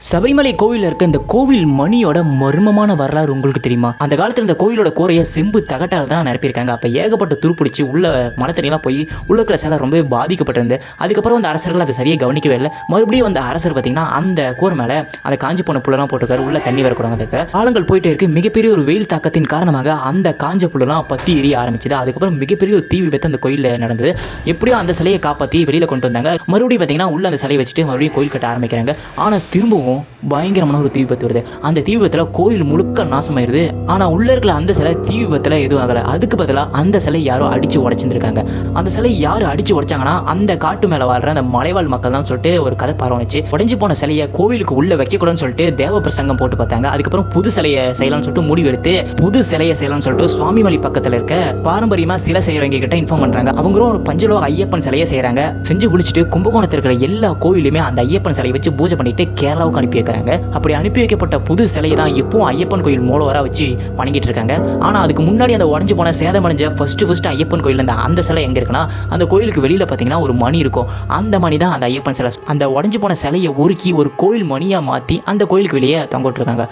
சபரிமலை கோவிலில் இருக்க இந்த கோவில் மணியோட மர்மமான வரலாறு உங்களுக்கு தெரியுமா? அந்த காலத்தில் இந்த கோவிலோட கூரையை செம்பு தகட்டால் தான் நிரப்பியிருக்காங்க. அப்போ ஏகப்பட்ட துருப்பிடிச்சு உள்ள மனத்தறியெல்லாம் போய் உள்ள இருக்கிற சிலை ரொம்ப பாதிக்கப்பட்டிருந்து அதுக்கப்புறம் அந்த அரசர்கள் அதை சரியாக கவனிக்கவே இல்லை. மறுபடியும் அந்த அரசர் பார்த்தீங்கன்னா அந்த கூரை மேலே அந்த காஞ்சி போன புல்லெல்லாம் போட்டிருக்காரு. உள்ள தண்ணி வரக்கூடாது. அதுக்கு காலங்கள் போயிட்டே இருக்கு. மிகப்பெரிய ஒரு வெயில் தாக்கத்தின் காரணமாக அந்த காஞ்ச புல்லெல்லாம் பற்றி எரிய ஆரம்பிச்சது. அதுக்கப்புறம் மிகப்பெரிய ஒரு தீ விபத்து அந்த கோயிலில் நடந்தது. எப்படியோ அந்த சிலையை காப்பாற்றி வெளியில் கொண்டு வந்தாங்க. மறுபடியும் பார்த்தீங்கன்னா உள்ள அந்த சிலையை வச்சுட்டு மறுபடியும் கோயில் கட்ட ஆரம்பிக்கிறாங்க. ஆனால் திரும்பவும் பயங்கரமான ஒரு தீ விபத்து வருது. அந்த தீ விபத்துல கோயில் முழுக்க நாசமாயிருது. ஆனா உள்ள இருக்கிற அந்த சிலை தீ விபத்துல எதுவும் ஆகல. அதுக்கு பதிலாக அந்த சிலை யாரோ அடிச்சு உடைச்சிருக்காங்க. அந்த சிலை யாரு அடிச்சு உடைச்சாங்கன்னா அந்த காட்டு மேல வாழ்ற அந்த மலைவாழ் மக்கள் தான் சொல்லிட்டு ஒரு கதை பரவணுச்சு. உடைஞ்சு போன சிலையை கோவிலுக்கு உள்ள வைக்கக்கூடாதுன்னு சொல்லிட்டு தேவ பிரசங்கம் போட்டு பார்த்தாங்க. அதுக்கப்புறம் புது சிலையை செய்யலாம்னு சொல்லிட்டு முடிவெடுத்து புது சிலையை செய்யலாம்னு சொல்லிட்டு சுவாமிமலை பக்கத்துல இருக்க பாரம்பரியமா சிலை செய்யறவங்க கிட்ட இன்ஃபார்ம் பண்றாங்க. அவங்களும் ஒரு பஞ்சலோக ஐயப்பன் சிலையை செய்யறாங்க. செஞ்சு குளிச்சுட்டு கும்பகோணத்தில் இருக்கிற எல்லா கோயிலுமே அந்த ஐயப்பன் சிலையை வச்சு பூஜை பண்ணிட்டு கேரளாவுக்கு அனுப்பி வைக்கிறாங்க. அப்படி அனுப்பி வைக்கப்பட்ட புது சிலையை தான் இப்பவும் ஐயப்பன் கோயில் மூலவரா வச்சு பண்ணிக்கிட்டு இருக்காங்க. ஆனா அதுக்கு முன்னாடி அந்த உடஞ்சு போன சேதமடைஞ்ச ஃபர்ஸ்ட் ஐயப்பன் கோயில் அந்த சிலை எங்க இருக்குன்னா அந்த கோயிலுக்கு வெளியில பாத்தீங்கன்னா ஒரு மணி இருக்கும். அந்த மணி தான் அந்த ஐயப்பன் சிலை. அந்த உடஞ்சு போன சிலையை உருக்கி ஒரு கோயில் மணியா மாத்தி அந்த கோயிலுக்கு வெளியே தொங்கிட்டு இருக்காங்க.